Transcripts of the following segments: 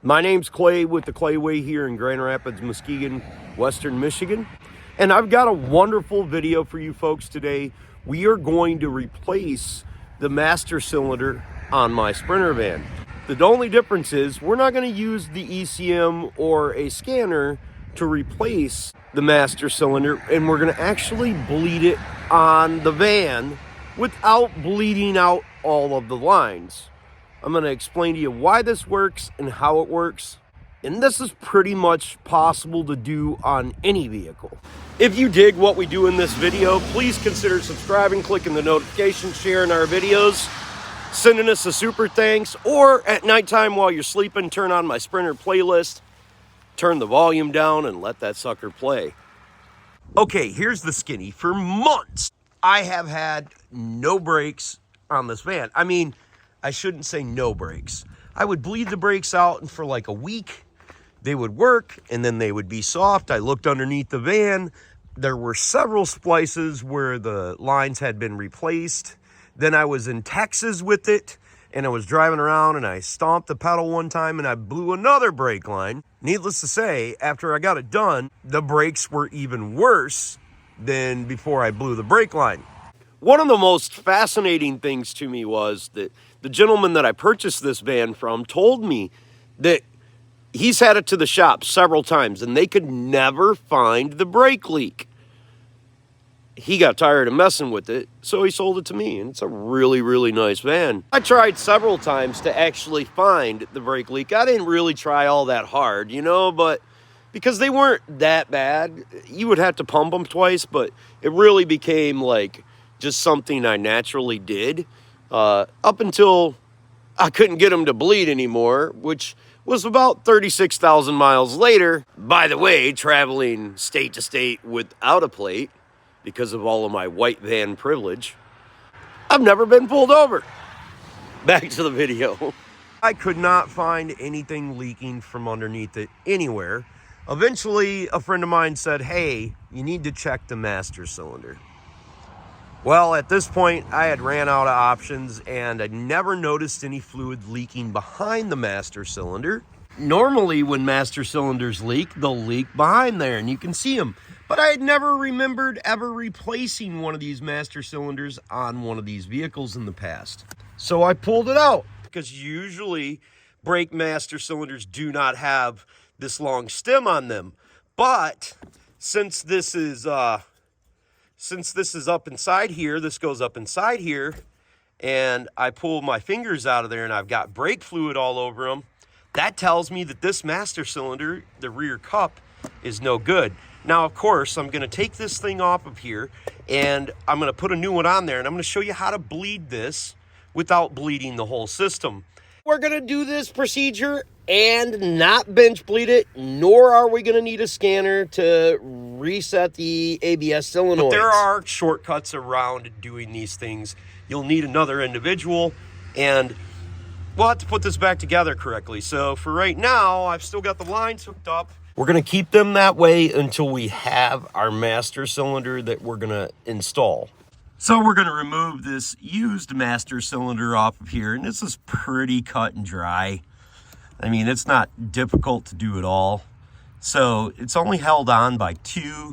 My name's Clay with the Clayway here in Grand Rapids, Muskegon, Western Michigan. And I've got a wonderful video for you folks today. We are going to replace the master cylinder on my Sprinter van. The only difference is we're not going to use the ECM or a scanner to replace the master cylinder, and we're going to actually bleed it on the van without bleeding out all of the lines. I'm going to explain to you why this works and how it works. And this is pretty much possible to do on any vehicle. If you dig what we do in this video, please consider subscribing, clicking the notification, sharing our videos, sending us a super thanks, or at nighttime while you're sleeping, turn on my Sprinter playlist, turn the volume down, and let that sucker play. Okay, here's the skinny. For months, I have had no brakes on this van. I mean, I shouldn't say no brakes. I would bleed the brakes out, and for like a week, they would work, and then they would be soft. I looked underneath the van. There were several splices where the lines had been replaced. Then I was in Texas with it, and I was driving around, and I stomped the pedal one time, and I blew another brake line. Needless to say, after I got it done, the brakes were even worse than before I blew the brake line. One of the most fascinating things to me was that the gentleman that I purchased this van from told me that he's had it to the shop several times and they could never find the brake leak. He got tired of messing with it, so he sold it to me, and it's a really, really nice van. I tried several times to actually find the brake leak. I didn't really try all that hard, but because they weren't that bad, you would have to pump them twice, but it really became like just something I naturally did up until I couldn't get them to bleed anymore, which was about 36,000 miles later. By the way, traveling state to state without a plate because of all of my white van privilege, I've never been pulled over. Back to the video. I could not find anything leaking from underneath it anywhere. Eventually, a friend of mine said, hey, you need to check the master cylinder. Well, at this point, I had ran out of options, and I never noticed any fluid leaking behind the master cylinder. Normally, when master cylinders leak, they'll leak behind there, and you can see them. But I had never remembered ever replacing one of these master cylinders on one of these vehicles in the past. So I pulled it out, because usually brake master cylinders do not have this long stem on them. But since this is up inside here, this goes up inside here, and I pull my fingers out of there and I've got brake fluid all over them, that tells me that this master cylinder, the rear cup, is no good. Now, of course, I'm going to take this thing off of here and I'm going to put a new one on there, and I'm going to show you how to bleed this without bleeding the whole system. We're going to do this procedure and not bench bleed it, nor are we going to need a scanner to reset the ABS solenoids. But there are shortcuts around doing these things. You'll need another individual, and we'll have to put this back together correctly. So for right now, I've still got the lines hooked up. We're going to keep them that way until we have our master cylinder that we're going to install. So we're going to remove this used master cylinder off of here, and this is pretty cut and dry. I mean, it's not difficult to do at all. So it's only held on by two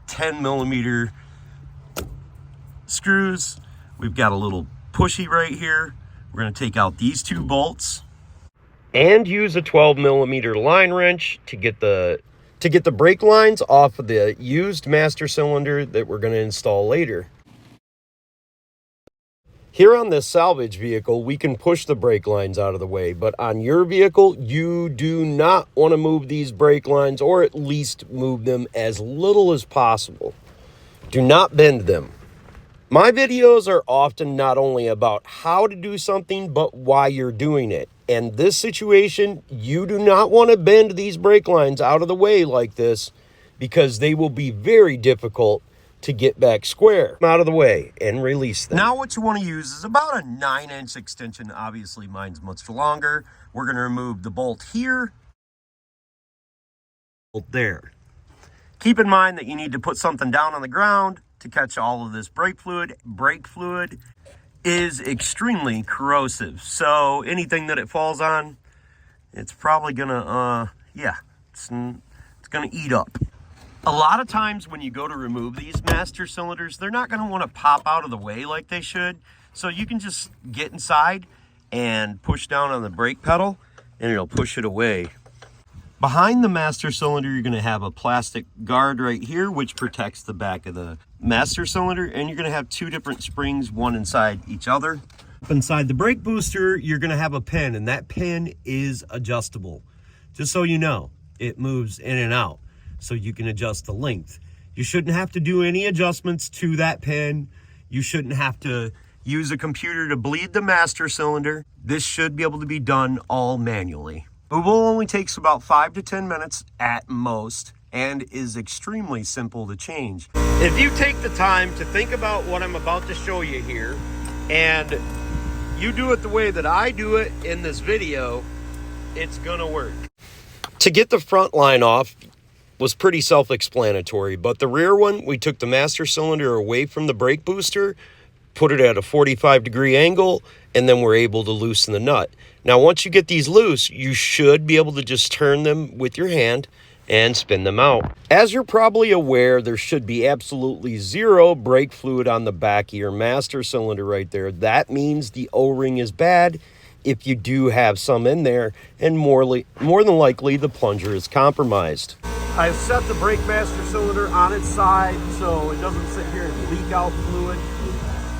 10mm screws. We've got a little pushy right here. We're going to take out these two bolts and use a 12mm line wrench to get the brake lines off of the used master cylinder that we're going to install later. Here on this salvage vehicle, we can push the brake lines out of the way, but on your vehicle, you do not want to move these brake lines, or at least move them as little as possible. Do not bend them. My videos are often not only about how to do something, but why you're doing it. And this situation, you do not want to bend these brake lines out of the way like this, because they will be very difficult to get back square. Out of the way and release them. Now what you want to use is about a 9-inch extension. Obviously mine's much longer. We're going to remove the bolt here, bolt there. Keep in mind that you need to put something down on the ground to catch all of this brake fluid. Brake fluid is extremely corrosive, so anything that it falls on it's probably gonna, yeah, it's gonna eat up. A lot of times when you go to remove these master cylinders, they're not gonna wanna pop out of the way like they should. So you can just get inside and push down on the brake pedal and it'll push it away. Behind the master cylinder, you're gonna have a plastic guard right here, which protects the back of the master cylinder, and you're gonna have two different springs, one inside each other. Up inside the brake booster, you're gonna have a pin, and that pin is adjustable. Just so you know, it moves in and out, so you can adjust the length. You shouldn't have to do any adjustments to that pin. You shouldn't have to use a computer to bleed the master cylinder. This should be able to be done all manually. It will only take about 5 to 10 minutes at most and is extremely simple to change. If you take the time to think about what I'm about to show you here and you do it the way that I do it in this video, it's gonna work. To get the front line off was pretty self-explanatory, but the rear one, we took the master cylinder away from the brake booster, put it at a 45-degree angle, and then we're able to loosen the nut. Now, once you get these loose, you should be able to just turn them with your hand and spin them out. As you're probably aware, there should be absolutely zero brake fluid on the back of your master cylinder right there. That means the O-ring is bad if you do have some in there, and more than likely the plunger is compromised. I've set the brake master cylinder on its side so it doesn't sit here and leak out fluid.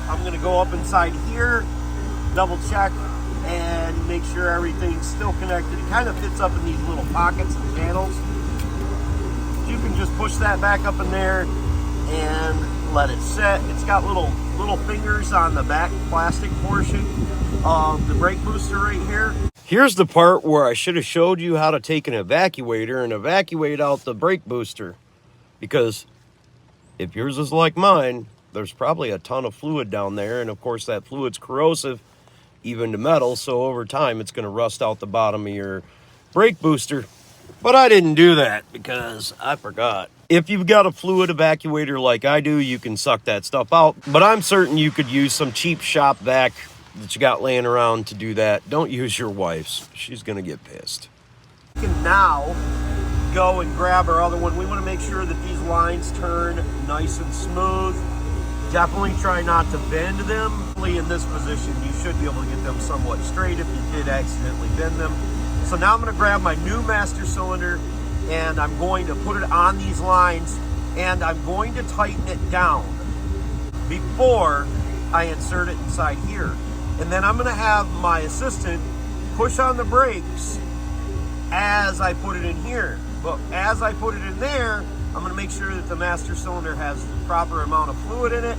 I'm gonna go up inside here, double check, and make sure everything's still connected. It kind of fits up in these little pockets and channels. You can just push that back up in there and let it set. It's got little fingers on the back plastic portion of the brake booster right here. Here's the part where I should have showed you how to take an evacuator and evacuate out the brake booster, because if yours is like mine, there's probably a ton of fluid down there, and of course that fluid's corrosive even to metal, so over time it's going to rust out the bottom of your brake booster. But I didn't do that because I forgot. If you've got a fluid evacuator like I do, you can suck that stuff out, but I'm certain you could use some cheap shop vac that you got laying around to do that. Don't use your wife's. She's going to get pissed. We can now go and grab our other one. We want to make sure that these lines turn nice and smooth. Definitely try not to bend them. In this position, you should be able to get them somewhat straight if you did accidentally bend them. So now I'm going to grab my new master cylinder and I'm going to put it on these lines and I'm going to tighten it down before I insert it inside here. And then I'm going to have my assistant push on the brakes as I put it in here. But as I put it in there, I'm going to make sure that the master cylinder has the proper amount of fluid in it.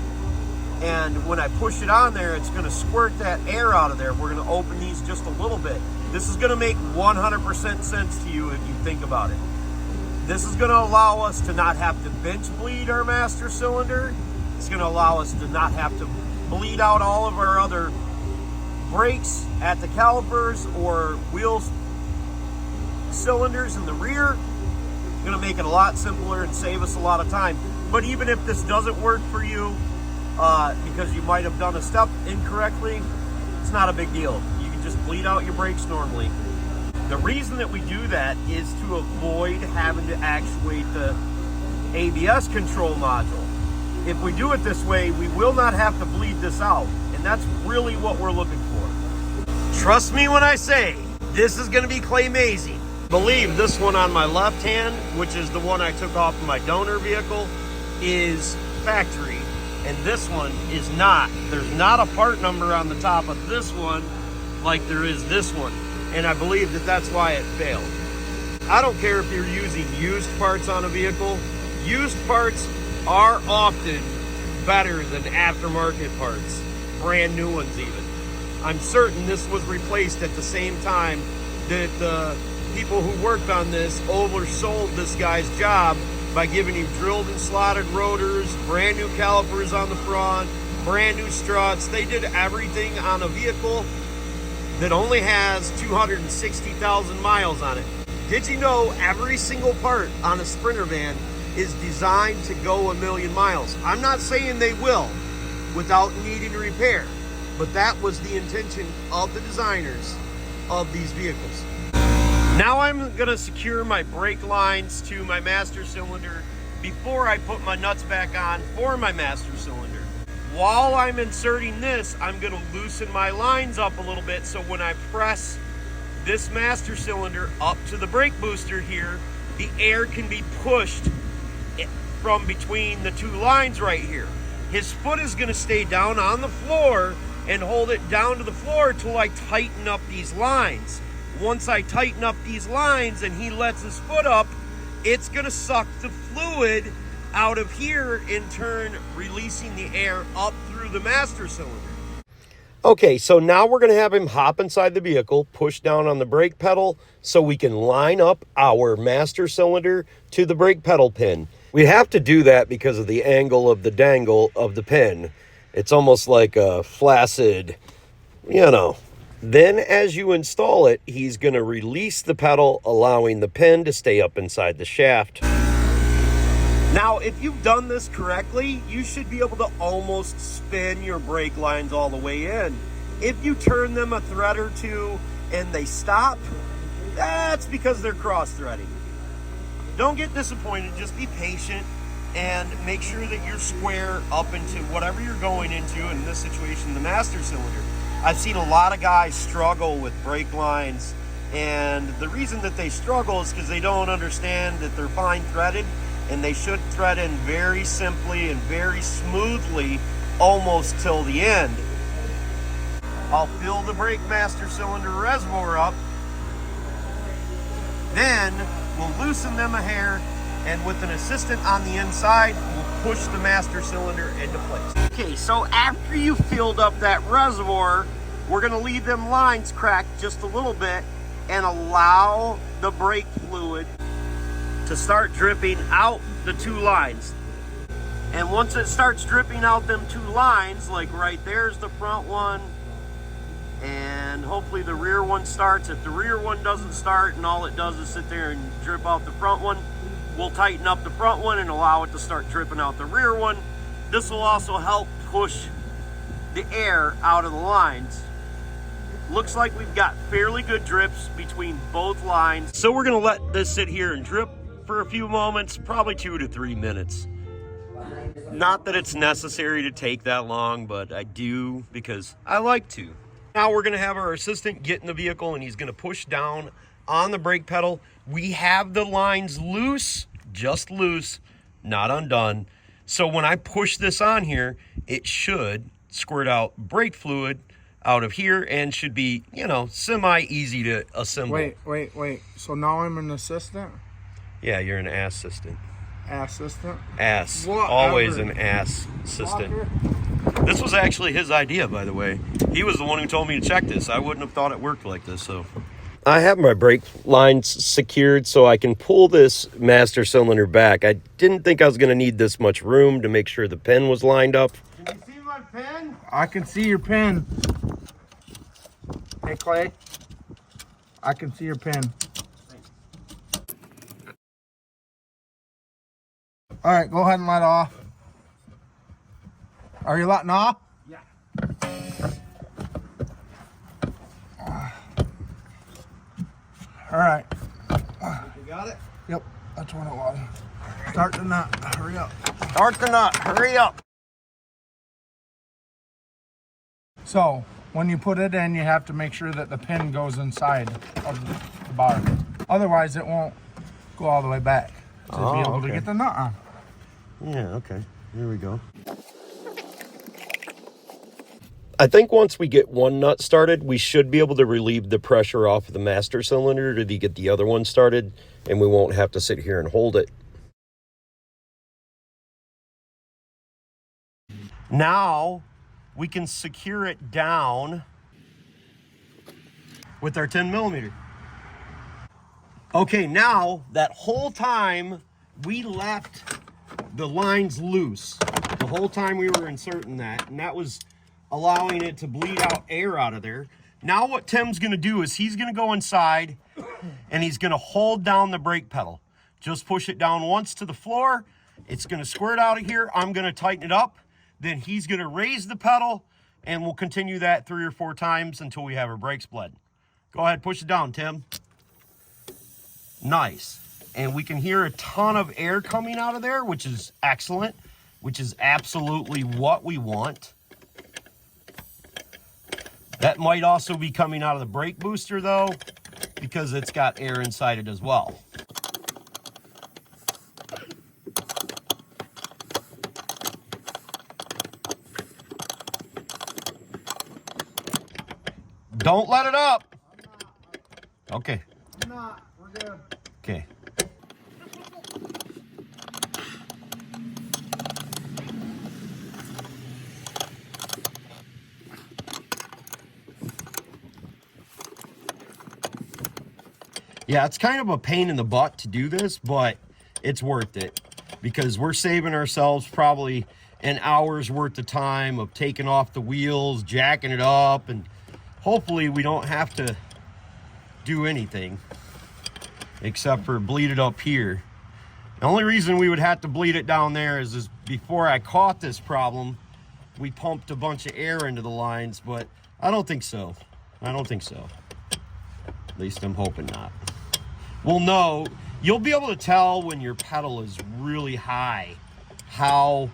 And when I push it on there, it's going to squirt that air out of there. We're going to open these just a little bit. This is going to make 100% sense to you if you think about it. This is going to allow us to not have to bench bleed our master cylinder. It's going to allow us to not have to bleed out all of our other brakes at the calipers or wheel cylinders in the rear. It's going to make it a lot simpler and save us a lot of time. But even if this doesn't work for you, because you might have done a step incorrectly, it's not a big deal. You can just bleed out your brakes normally. The reason that we do that is to avoid having to actuate the ABS control module. If we do it this way, we will not have to bleed this out, and that's really what we're looking for. Trust me when I say, this is gonna be clay-mazing. Believe this one on my left hand, which is the one I took off of my donor vehicle, is factory. And this one is not. There's not a part number on the top of this one like there is this one. And I believe that that's why it failed. I don't care if you're using used parts on a vehicle. Used parts are often better than aftermarket parts. Brand new ones even. I'm certain this was replaced at the same time that the people who worked on this oversold this guy's job by giving him drilled and slotted rotors, brand new calipers on the front, brand new struts. They did everything on a vehicle that only has 260,000 miles on it. Did you know every single part on a Sprinter van is designed to go 1,000,000 miles? I'm not saying they will without needing repair, but that was the intention of the designers of these vehicles. Now I'm gonna secure my brake lines to my master cylinder before I put my nuts back on for my master cylinder. While I'm inserting this, I'm gonna loosen my lines up a little bit so when I press this master cylinder up to the brake booster here, the air can be pushed from between the two lines right here. His foot is gonna stay down on the floor and hold it down to the floor till I tighten up these lines. Once I tighten up these lines and he lets his foot up, it's gonna suck the fluid out of here, in turn releasing the air up through the master cylinder. Okay, so now we're gonna have him hop inside the vehicle, push down on the brake pedal so we can line up our master cylinder to the brake pedal pin. We have to do that because of the angle of the dangle of the pin. It's almost like a flaccid, you know. Then as you install it, he's going to release the pedal, allowing the pin to stay up inside the shaft. Now, if you've done this correctly, you should be able to almost spin your brake lines all the way in. If you turn them a thread or two and they stop, that's because they're cross-threading. Don't get disappointed, just be patient and make sure that you're square up into whatever you're going into, in this situation, the master cylinder. I've seen a lot of guys struggle with brake lines, and the reason that they struggle is because they don't understand that they're fine threaded, and they should thread in very simply and very smoothly almost till the end. I'll fill the brake master cylinder reservoir up, then we'll loosen them a hair, and with an assistant on the inside, we'll push the master cylinder into place. Okay, so after you filled up that reservoir, we're gonna leave them lines cracked just a little bit and allow the brake fluid to start dripping out the two lines. And once it starts dripping out them two lines, like right there's the front one, and hopefully the rear one starts. If the rear one doesn't start and all it does is sit there and drip out the front one, we'll tighten up the front one and allow it to start dripping out the rear one. This will also help push the air out of the lines. Looks like we've got fairly good drips between both lines. So we're gonna let this sit here and drip for a few moments, probably 2 to 3 minutes. Not that it's necessary to take that long, but I do because I like to. Now we're gonna have our assistant get in the vehicle and he's gonna push down on the brake pedal. We have the lines loose, just loose, not undone. So when I push this on here, it should squirt out brake fluid out of here and should be, you know, semi-easy to assemble. Wait. So now I'm an assistant? Yeah, you're an assistant. Assistant? Ass. Whatever. Always an ass assistant. This was actually his idea, by the way. He was the one who told me to check this. I wouldn't have thought it worked like this, so. I have my brake lines secured so I can pull this master cylinder back. I didn't think I was going to need this much room to make sure the pin was lined up. Can you see my pin? I can see your pin. Hey, Clay. I can see your pin. All right, go ahead and let off. Are you letting off? Yeah. All right. You got it? Yep, that's what it was. Start the nut. Hurry up. Start the nut. Hurry up. So, when you put it in, you have to make sure that the pin goes inside of the bar. Otherwise, it won't go all the way back to be able to get the nut on. Yeah, okay. Here we go. I think once we get one nut started, we should be able to relieve the pressure off of the master cylinder to get the other one started, and we won't have to sit here and hold it. Now, we can secure it down with our 10 millimeter. Okay, now, that whole time, we left the lines loose. The whole time we were inserting that, and that was allowing it to bleed out air out of there. Now what Tim's gonna do is he's gonna go inside and he's gonna hold down the brake pedal. Just push it down once to the floor. It's gonna squirt out of here. I'm gonna tighten it up. Then he's gonna raise the pedal and we'll continue that 3 or 4 times until we have our brakes bled. Go ahead, push it down, Tim. Nice. And we can hear a ton of air coming out of there, which is excellent, which is absolutely what we want. That might also be coming out of the brake booster though, because it's got air inside it as well. Don't let it up. Okay. I'm not. We're good. Okay. Yeah, it's kind of a pain in the butt to do this, but it's worth it because we're saving ourselves probably an hour's worth of time of taking off the wheels, jacking it up, and hopefully we don't have to do anything except for bleed it up here. The only reason we would have to bleed it down there is before I caught this problem, we pumped a bunch of air into the lines, but I don't think so. I don't think so. At least I'm hoping not. We'll know. You'll be able to tell when your pedal is really high how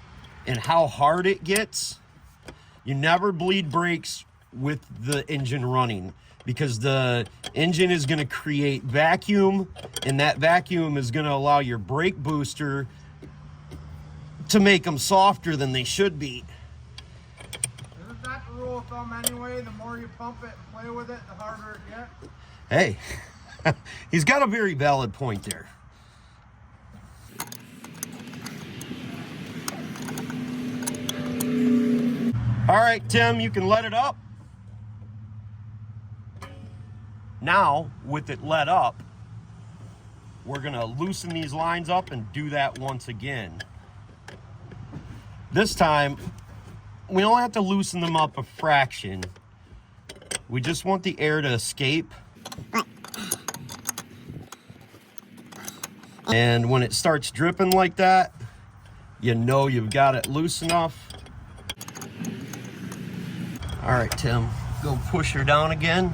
hard it gets. You never bleed brakes with the engine running because the engine is going to create vacuum, and that vacuum is going to allow your brake booster to make them softer than they should be. Isn't that the rule of thumb anyway? The more you pump it and play with it, the harder it gets. Hey, he's got a very valid point there. All right, Tim, you can let it up. Now, with it let up, we're gonna loosen these lines up and do that once again. This time, we don't have to loosen them up a fraction. We just want the air to escape. And when it starts dripping like that, you know you've got it loose enough. All right, Tim, go push her down again.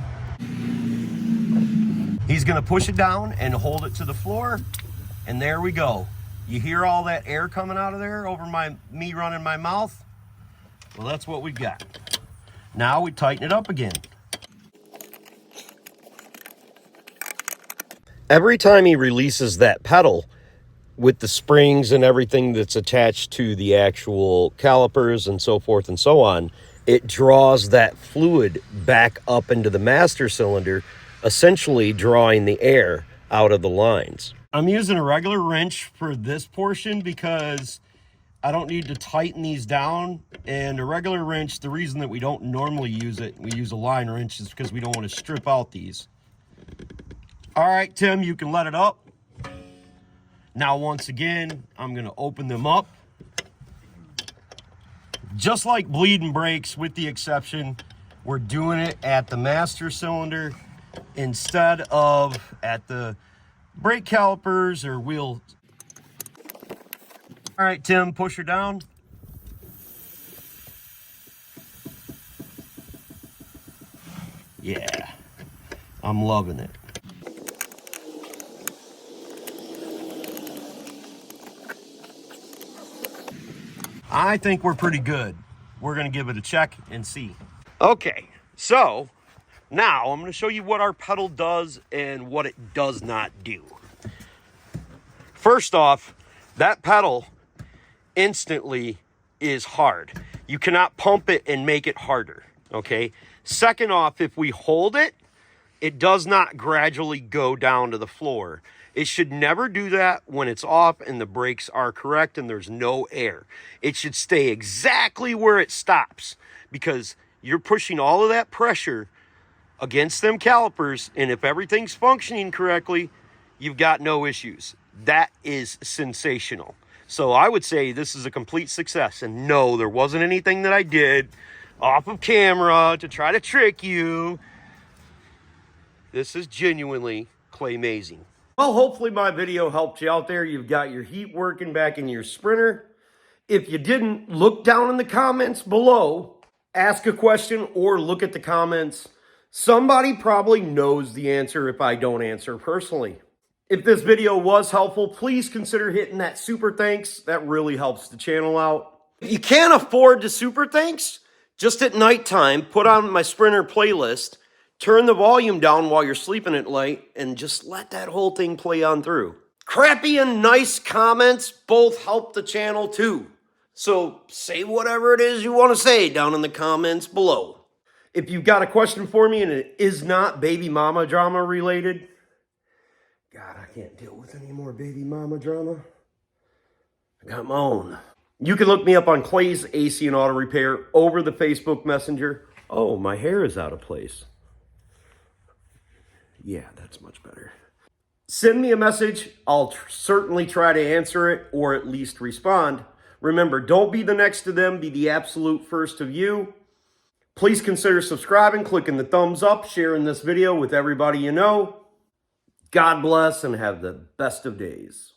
He's gonna push it down and hold it to the floor, and there we go. You hear all that air coming out of there over me running my mouth? Well, that's what we got. Now we tighten it up again. Every time he releases that pedal with the springs and everything that's attached to the actual calipers and so forth and so on, it draws that fluid back up into the master cylinder, essentially drawing the air out of the lines. I'm using a regular wrench for this portion because I don't need to tighten these down. And a regular wrench, the reason that we don't normally use it, we use a line wrench, is because we don't want to strip out these. All right, Tim, you can let it up. Now, once again, I'm gonna open them up. Just like bleeding brakes, with the exception, we're doing it at the master cylinder instead of at the brake calipers or wheel. All right, Tim, push her down. Yeah, I'm loving it. I think we're pretty good. We're gonna give it a check and see. Okay, so now I'm gonna show you what our pedal does and what it does not do. First off, that pedal instantly is hard. You cannot pump it and make it harder, okay? Second off, if we hold it, it does not gradually go down to the floor. It should never do that when it's off and the brakes are correct and there's no air. It should stay exactly where it stops because you're pushing all of that pressure against them calipers, and if everything's functioning correctly, you've got no issues. That is sensational. So I would say this is a complete success. And no, there wasn't anything that I did off of camera to try to trick you. This is genuinely clay-mazing. Well, hopefully my video helped you out there. You've got your heat working back in your Sprinter. If you didn't, look down in the comments below, ask a question, or look at the comments. Somebody probably knows the answer if I don't answer personally. If this video was helpful, please consider hitting that super thanks. That really helps the channel out. If you can't afford the super thanks, just at nighttime, put on my Sprinter playlist, turn the volume down while you're sleeping at night, and just let that whole thing play on through. Crappy and nice comments both help the channel too. So say whatever it is you want to say down in the comments below. If you've got a question for me and it is not baby mama drama related, God, I can't deal with any more baby mama drama. I got my own. You can look me up on Clay's AC and Auto Repair over the Facebook Messenger. Oh, my hair is out of place. Yeah, that's much better. Send me a message. I'll certainly try to answer it or at least respond. Remember, don't be the next to them. Be the absolute first of you. Please consider subscribing, clicking the thumbs up, sharing this video with everybody you know. God bless and have the best of days.